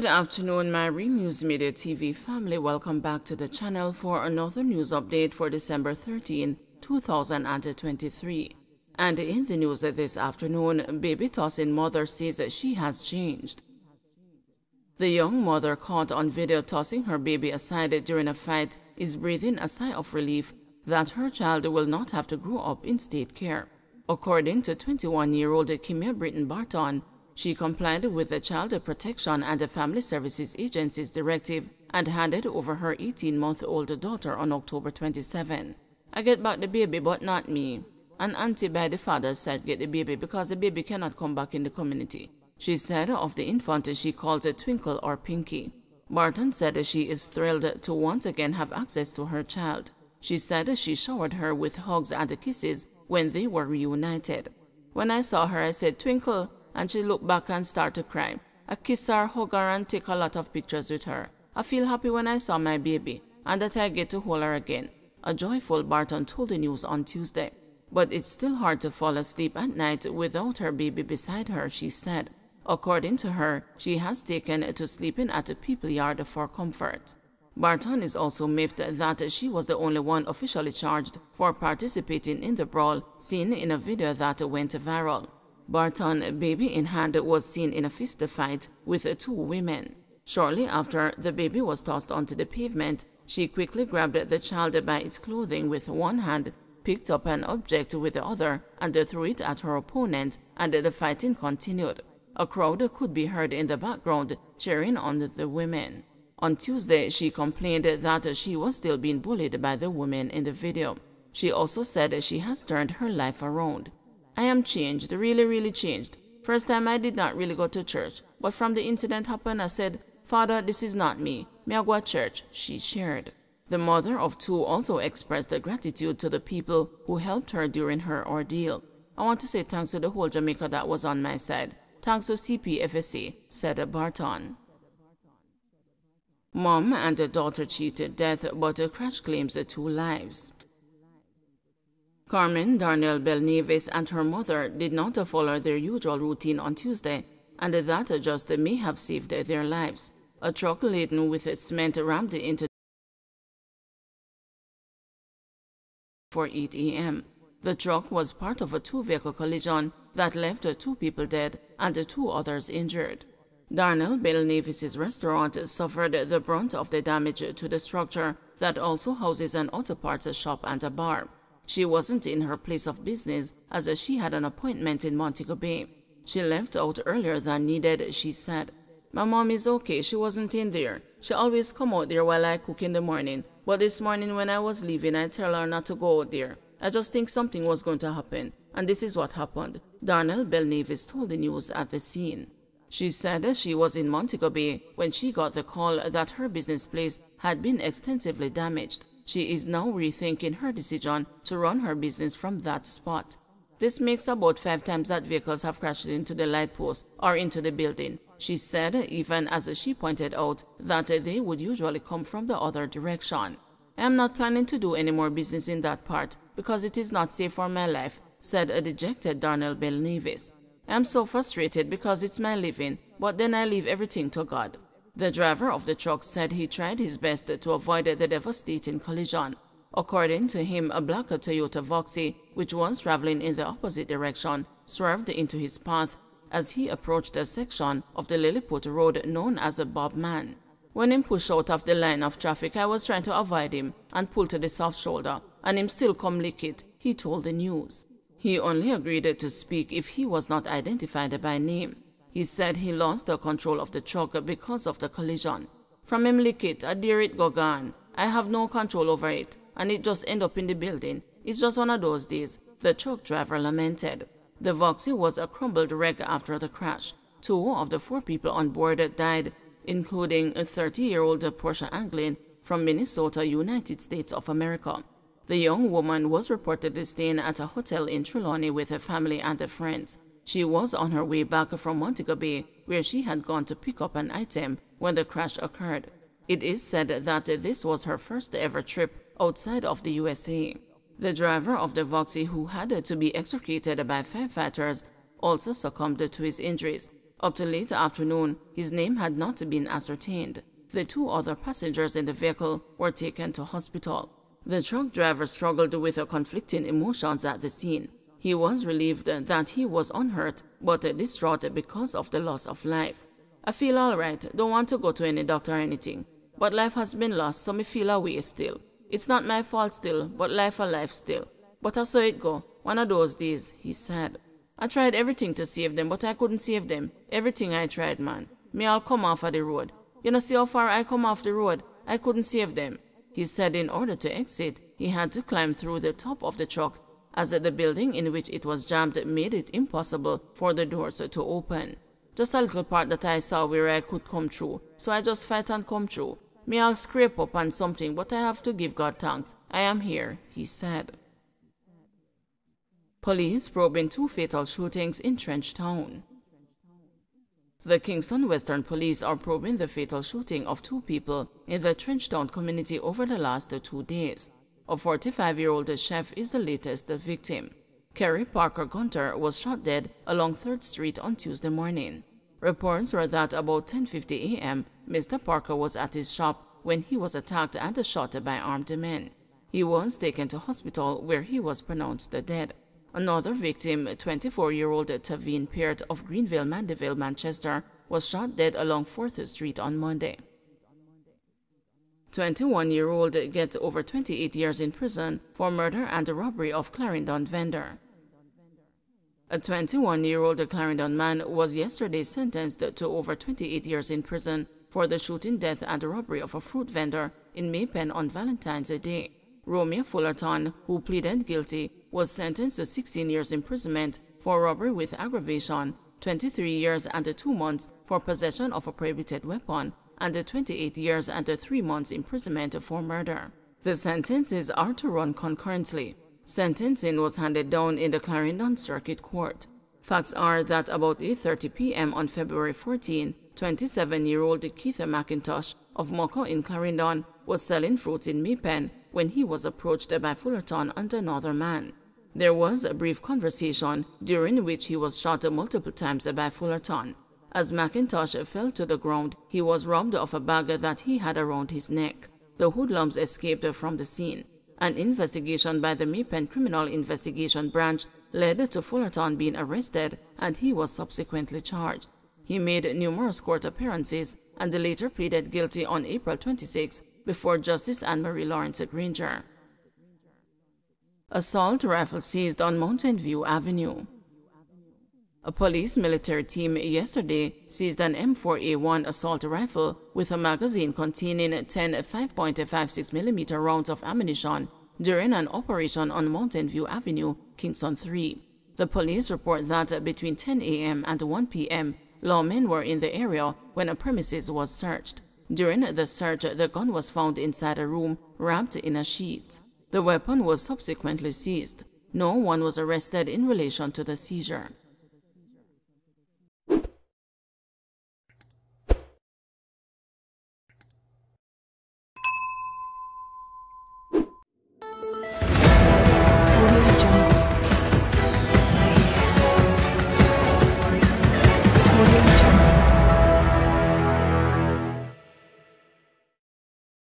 Good afternoon, my News Media TV family. Welcome back to the channel for another news update for December 13, 2023. And in the news this afternoon, baby tossing mother says she has changed. The young mother caught on video tossing her baby aside during a fight is breathing a sigh of relief that her child will not have to grow up in state care. According to 21-year-old Kimia Britton Barton, she complied with the Child Protection and the Family Services Agency's directive and handed over her 18-month-old daughter on October 27. "I get back the baby, but not me. An auntie by the father said get the baby because the baby cannot come back in the community," she said of the infant she calls a Twinkle or Pinky. Barton said she is thrilled to once again have access to her child. She said she showered her with hugs and kisses when they were reunited. "When I saw her, I said, 'Twinkle,' and she looked back and started to cry. I kiss her, hug her, and take a lot of pictures with her. I feel happy when I saw my baby, and that I get to hold her again," a joyful Barton told the news on Tuesday. "But it's still hard to fall asleep at night without her baby beside her," she said. According to her, she has taken to sleeping at a people yard for comfort. Barton is also miffed that she was the only one officially charged for participating in the brawl seen in a video that went viral. Barton, baby in hand, was seen in a fist fight with two women. Shortly after the baby was tossed onto the pavement, she quickly grabbed the child by its clothing with one hand, picked up an object with the other, and threw it at her opponent, and the fighting continued. A crowd could be heard in the background cheering on the women. On Tuesday, she complained that she was still being bullied by the women in the video. She also said she has turned her life around. "I am changed, really changed. First time I did not really go to church, but from the incident happened, I said, 'Father, this is not me. May I go to church?'" she shared. The mother of two also expressed gratitude to the people who helped her during her ordeal. "I want to say thanks to the whole Jamaica that was on my side. Thanks to CPFSA," said Barton. Mom and daughter cheated death, but crash claims 2 lives. Carmen Darnell Belnavis and her mother did not follow their usual routine on Tuesday, and that just may have saved their lives. A truck laden with cement rammed into for 8 a.m. The truck was part of a 2-vehicle collision that left 2 people dead and 2 others injured. Darnell Belnavis's restaurant suffered the brunt of the damage to the structure that also houses an auto parts shop and a bar. She wasn't in her place of business as she had an appointment in Montego Bay. She left out earlier than needed, she said. "My mom is okay, she wasn't in there. She always come out there while I cook in the morning. But this morning when I was leaving, I tell her not to go out there. I just think something was going to happen, and this is what happened," Darnell Belnavis told the news at the scene. She said she was in Montego Bay when she got the call that her business place had been extensively damaged. She is now rethinking her decision to run her business from that spot. "This makes about 5 times that vehicles have crashed into the light post or into the building," she said, even as she pointed out that they would usually come from the other direction. "I am not planning to do any more business in that part because it is not safe for my life," said a dejected Darnell Belnavis. "I am so frustrated because it's my living, but then I leave everything to God." The driver of the truck said he tried his best to avoid the devastating collision. According to him, a black Toyota Voxy, which was traveling in the opposite direction, swerved into his path as he approached a section of the Lilliput Road known as a Bob Man. "When him pushed out of the line of traffic, I was trying to avoid him and pull to the soft shoulder, and him still come lick it," he told the news. He only agreed to speak if he was not identified by name. He said he lost the control of the truck because of the collision. "From him lick it, I dare it go gone. I have no control over it, and it just end up in the building. It's just one of those days," the truck driver lamented. The Voxy was a crumbled wreck after the crash. 2 of the 4 people on board died, including a 30-year-old Portia Anglin from Minnesota, United States of America. The young woman was reportedly staying at a hotel in Trelawney with her family and her friends. She was on her way back from Montego Bay, where she had gone to pick up an item when the crash occurred. It is said that this was her first ever trip outside of the USA. The driver of the Voxy, who had to be extricated by firefighters, also succumbed to his injuries. Up to late afternoon, his name had not been ascertained. The 2 other passengers in the vehicle were taken to hospital. The truck driver struggled with conflicting emotions at the scene. He was relieved that he was unhurt, but distraught because of the loss of life. "I feel alright, don't want to go to any doctor or anything. But life has been lost, so me feel away still. It's not my fault still, but life a life still. But I saw it go, one of those days," he said. "I tried everything to save them, but I couldn't save them. Everything I tried, man. Me all come off of the road. You know, see how far I come off the road? I couldn't save them." He said in order to exit, he had to climb through the top of the truck, as the building in which it was jammed made it impossible for the doors to open. "Just a little part that I saw where I could come through, so I just fight and come through. Me I'll scrape up on something, but I have to give God thanks. I am here," he said. Police probing 2 fatal shootings in Trench Town. The Kingston Western Police are probing the fatal shooting of 2 people in the Trench Town community over the last 2 days. A 45-year-old chef is the latest victim. Kerry Parker Gunter was shot dead along 3rd Street on Tuesday morning. Reports were that about 10:50 a.m., Mr. Parker was at his shop when he was attacked and shot by armed men. He was taken to hospital where he was pronounced dead. Another victim, 24-year-old Tavine Peart of Greenville, Mandeville, Manchester, was shot dead along 4th Street on Monday. 21-year-old gets over 28 years in prison for murder and robbery of Clarendon vendor. A 21-year-old Clarendon man was yesterday sentenced to over 28 years in prison for the shooting death and robbery of a fruit vendor in Maypen on Valentine's Day. Romeo Fullerton, who pleaded guilty, was sentenced to 16 years imprisonment for robbery with aggravation, 23 years and 2 months for possession of a prohibited weapon, and 28 years and 3 months imprisonment for murder. The sentences are to run concurrently. Sentencing was handed down in the Clarendon Circuit Court. Facts are that about 8:30 p.m. on February 14, 27-year-old Keith McIntosh of Moko in Clarendon was selling fruits in Maypen when he was approached by Fullerton and another man. There was a brief conversation during which he was shot multiple times by Fullerton. As McIntosh fell to the ground, he was robbed of a bag that he had around his neck. The hoodlums escaped from the scene. An investigation by the Maypen Criminal Investigation Branch led to Fullerton being arrested, and he was subsequently charged. He made numerous court appearances and later pleaded guilty on April 26 before Justice Anne-Marie Lawrence Granger. Assault rifle seized on Mountain View Avenue. A police military team yesterday seized an M4A1 assault rifle with a magazine containing 10 5.56mm rounds of ammunition during an operation on Mountain View Avenue, Kingston 3. The police report that between 10 a.m. and 1 p.m., lawmen were in the area when a premises was searched. During the search, the gun was found inside a room wrapped in a sheet. The weapon was subsequently seized. No one was arrested in relation to the seizure.